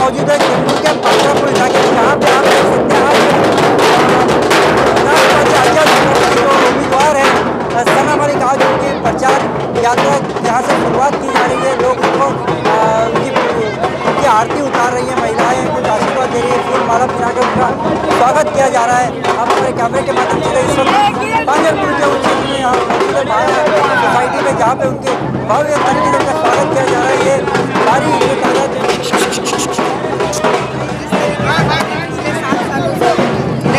मौजूद है जम्मू के पात्रापुर इलाके में, जहाँ पे आप देख सकते हैं जो उम्मीदवार है सना मलिक, आज उनकी प्रचार यात्रा यहाँ से शुरुआत की जा रही है। लोग उनको उनकी आरती उतार रही है, महिलाएं कुछ आशीर्वाद दे रही है, फूल माला पिलाकर उनका स्वागत किया जा रहा है। आप हमारे कैमरे के माध्यम से इस वक्त पांजरपुर के उस क्षेत्र में यहाँ सोसाइटी में, जहाँ पे उनके भव्य तरीके से उनका स्वागत किया जा रहा है। ये भारी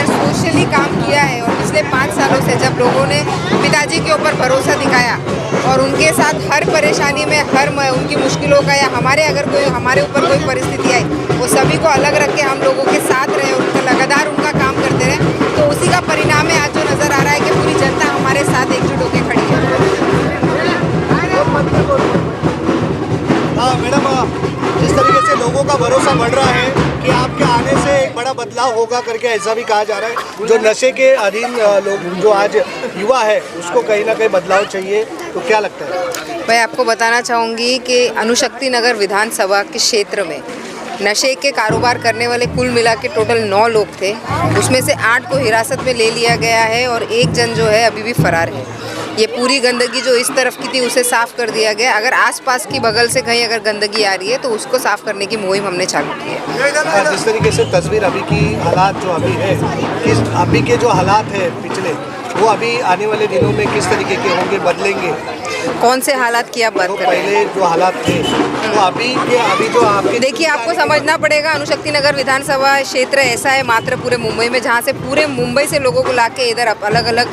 सोशली काम किया है और पिछले 5 सालों से जब लोगों ने पिताजी के ऊपर भरोसा दिखाया और उनके साथ हर परेशानी में उनकी मुश्किलों का या हमारे ऊपर कोई परिस्थिति आई, वो सभी को अलग रख के हम लोगों के साथ रहे, उनका लगातार उनका काम करते रहे, तो उसी का परिणाम है आज जो नज़र आ रहा है कि पूरी जनता हमारे साथ एकजुट होकर खड़ी है। मैडम, जिस तरीके से लोगों का भरोसा बढ़ रहा है कि आपके आने से एक बड़ा बदलाव होगा करके ऐसा भी कहा जा रहा है, जो नशे के अधीन लोग जो आज युवा है उसको कहीं ना कहीं बदलाव चाहिए, तो क्या लगता है? मैं आपको बताना चाहूँगी कि अणुशक्ति नगर विधानसभा के क्षेत्र में नशे के कारोबार करने वाले कुल मिला के टोटल 9 लोग थे, उसमें से 8 को हिरासत में ले लिया गया है और एक जन जो है अभी भी फरार है। ये पूरी गंदगी जो इस तरफ की थी उसे साफ़ कर दिया गया। अगर आसपास की बगल से कहीं अगर गंदगी आ रही है तो उसको साफ़ करने की मुहिम हमने चालू की है। जिस तरीके से तस्वीर अभी की हालात जो अभी है, अभी के जो हालात है पिछले, वो अभी आने वाले दिनों में किस तरीके के होंगे, बदलेंगे? कौन से हालात की आप बात कर रहे हैं? पहले जो हालात थे तो अभी जो आपके देखिए, आपको समझना पड़ेगा, अणुशक्ति नगर विधानसभा क्षेत्र ऐसा है मात्र पूरे मुंबई में, जहाँ से पूरे मुंबई से लोगों को लाके इधर अलग अलग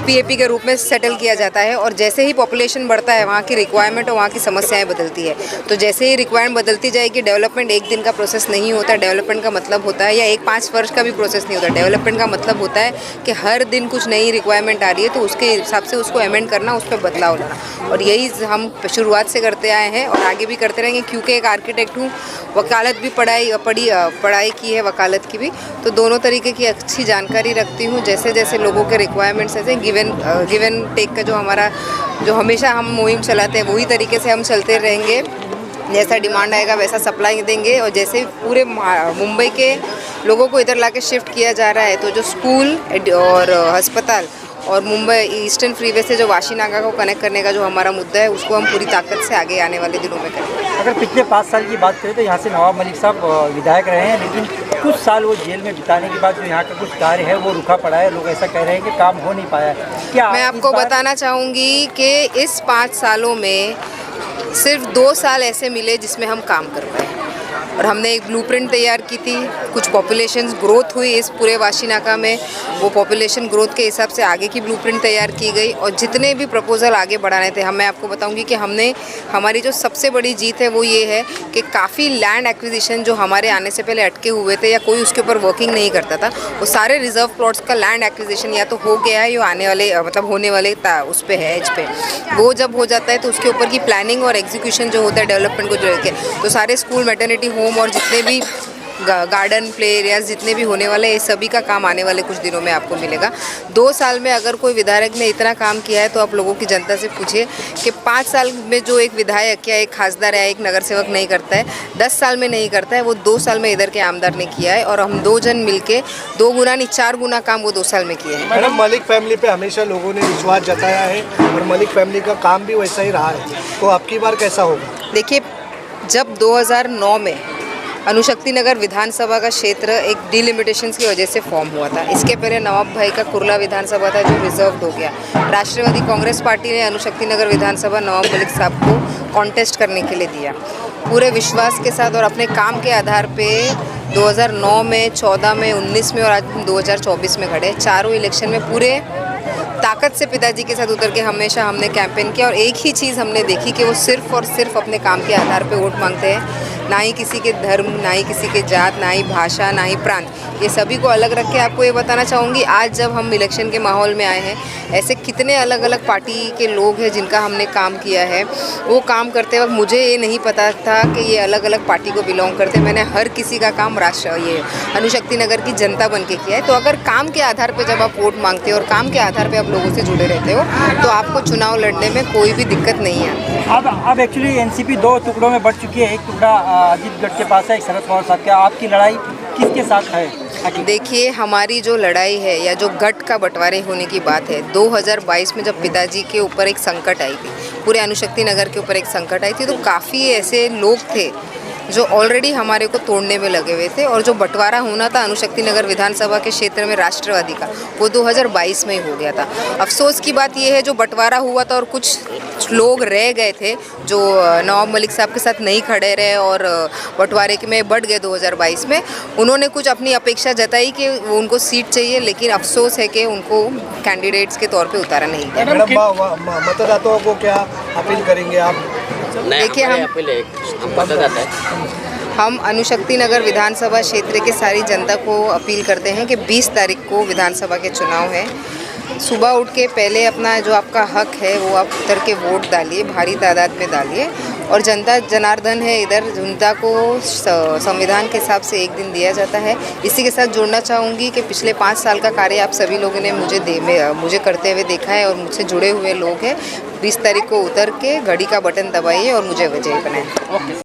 पीएपी के रूप में सेटल किया जाता है और जैसे ही पॉपुलेशन बढ़ता है वहाँ की रिक्वायरमेंट और वहाँ की समस्याएं बदलती है। तो जैसे ही रिक्वायरमेंट बदलती जाएगी, डेवलपमेंट एक दिन का प्रोसेस नहीं होता। डेवलपमेंट का मतलब होता है, या 1-5 वर्ष का भी प्रोसेस नहीं होता। डेवलपमेंट का मतलब होता है कि हर दिन कुछ नई रिक्वायरमेंट आ रही है तो उसके हिसाब से उसको अमेंड करना, उस पर बदलाव लाना, और यही हम शुरुआत से करते आए हैं और आगे भी करते रहेंगे। क्योंकि एक आर्किटेक्ट हूँ, वकालत भी पढ़ाई की है, वकालत की भी, तो दोनों तरीके की अच्छी जानकारी रखती हूँ। जैसे जैसे लोगों के रिक्वायरमेंट्स ऐसे गिव एंड टेक का जो हमेशा हम मुहिम चलाते हैं, वही तरीके से हम चलते रहेंगे। जैसा डिमांड आएगा वैसा सप्लाई देंगे और जैसे पूरे मुंबई के लोगों को इधर लाके शिफ्ट किया जा रहा है, तो जो स्कूल और अस्पताल और मुंबई ईस्टर्न फ्रीवे से जो वाशीनागा को कनेक्ट करने का जो हमारा मुद्दा है, उसको हम पूरी ताकत से आगे आने वाले दिनों में करेंगे। अगर पिछले 5 साल की बात करें तो यहाँ से नवाब मलिक साहब विधायक रहे हैं, लेकिन कुछ साल वो जेल में बिताने के बाद जो यहाँ का कुछ कार्य है वो रुका पड़ा है। लोग ऐसा कह रहे हैं कि काम हो नहीं पाया है। क्या मैं आपको बताना चाहूँगी कि इस 5 सालों में सिर्फ 2 साल ऐसे मिले जिसमें हम काम कर पाए और हमने एक ब्लूप्रिंट तैयार की थी। कुछ पॉपुलेशन ग्रोथ हुई इस पूरे वाशीनाका में, वो पॉपुलेशन ग्रोथ के हिसाब से आगे की ब्लूप्रिंट तैयार की गई और जितने भी प्रपोजल आगे बढ़ाने थे, मैं आपको बताऊंगी कि हमारी जो सबसे बड़ी जीत है वो ये है कि काफ़ी लैंड एक्विजिशन जो हमारे आने से पहले अटके हुए थे या कोई उसके ऊपर वर्किंग नहीं करता था, वो सारे रिजर्व प्लॉट्स का लैंड एक्विजिशन या तो हो गया है या आने वाले होने वाले उस पर है, एज पे। वो जब हो जाता है तो उसके ऊपर की प्लानिंग और एग्जीक्यूशन जो होता है डेवलपमेंट को जो लेके, तो सारे स्कूल, मैटरनिटी होम और जितने भी गार्डन, प्ले एरियाज जितने भी होने वाले, ये सभी का काम आने वाले कुछ दिनों में आपको मिलेगा। 2 साल में अगर कोई विधायक ने इतना काम किया है तो आप लोगों की जनता से पूछिए कि 5 साल में जो एक विधायक या एक खासदार या एक नगर सेवक नहीं करता है, 10 साल में नहीं करता है, वो 2 साल में इधर के आमदार ने किया है। और हम 2 जन मिलके 2 गुना नहीं 4 गुना काम वो 2 साल में किए हैं। मैडम, मलिक फैमिली पे हमेशा लोगों ने विश्वास जताया है और मलिक फैमिली का काम भी वैसा ही रहा है, तो आपकी बार कैसा होगा? देखिए, जब 2009 में अणुशक्ति नगर विधानसभा का क्षेत्र एक डिलिमिटेशंस की वजह से फॉर्म हुआ था। इसके पहले नवाब भाई का कुर्ला विधानसभा था जो रिजर्व हो गया। राष्ट्रवादी कांग्रेस पार्टी ने अणुशक्ति नगर विधानसभा नवाब मलिक साहब को कॉन्टेस्ट करने के लिए दिया, पूरे विश्वास के साथ और अपने काम के आधार पे 2009 में, 14 में, 19 में और आज 2024 में खड़े। चारों इलेक्शन में पूरे ताकत से पिताजी के साथ उतर के हमेशा हमने कैंपेन किया और एक ही चीज़ हमने देखी कि वो सिर्फ और सिर्फ अपने काम के आधार पे वोट मांगते हैं। ना ही किसी के धर्म, ना ही किसी के जात, ना ही भाषा, ना ही प्रांत, ये सभी को अलग रख के आपको ये बताना चाहूँगी, आज जब हम इलेक्शन के माहौल में आए हैं, ऐसे कितने अलग अलग पार्टी के लोग हैं जिनका हमने काम किया है। वो काम करते वक्त मुझे ये नहीं पता था कि ये अलग अलग पार्टी को बिलोंग करते। मैंने हर किसी का काम ये अणुशक्ति नगर की जनता बन के किया है। तो अगर काम के आधार पर जब आप वोट मांगते हो और काम के आधार पर आप लोगों से जुड़े रहते हो तो आपको चुनाव लड़ने में कोई भी दिक्कत नहीं है। अब एक्चुअली एनसीपी दो टुकड़ों में बढ़ चुकी है। एक टुकड़ा अजीतगढ़ के पास है, एक शरद पवार साहब का। आपकी लड़ाई किसके साथ है? देखिए, हमारी जो लड़ाई है या जो गठ का बंटवारे होने की बात है, 2022 में जब पिताजी के ऊपर एक संकट आई थी, पूरे अणुशक्ति नगर के ऊपर एक संकट आई थी, तो काफ़ी ऐसे लोग थे जो ऑलरेडी हमारे को तोड़ने में लगे हुए थे। और जो बंटवारा होना था अणुशक्ति नगर विधानसभा के क्षेत्र में राष्ट्रवादी का, वो 2022 में ही हो गया था। अफसोस की बात ये है, जो बंटवारा हुआ था और कुछ लोग रह गए थे जो नवाब मलिक साहब के साथ नहीं खड़े रहे और बंटवारे में बढ़ गए 2022 में। उन्होंने कुछ अपनी अपेक्षा जताई कि उनको सीट चाहिए, लेकिन अफसोस है कि उनको कैंडिडेट्स के तौर पे उतारा नहीं गया। मैडम, मतदाताओं को क्या अपील करेंगे आप? देखिए, हम अणुशक्ति नगर विधानसभा क्षेत्र के सारी जनता को अपील करते हैं कि 20 तारीख को विधानसभा के चुनाव है। सुबह उठ के पहले अपना जो आपका हक है वो आप उतर के वोट डालिए, भारी तादाद में डालिए। और जनता जनार्दन है इधर, जनता को संविधान के हिसाब से एक दिन दिया जाता है। इसी के साथ जोड़ना चाहूँगी कि पिछले 5 साल का कार्य आप सभी लोगों ने मुझे करते हुए देखा है और मुझसे जुड़े हुए लोग हैं। 20 तारीख को उतर के घड़ी का बटन दबाइए और मुझे विजयी बनाएं।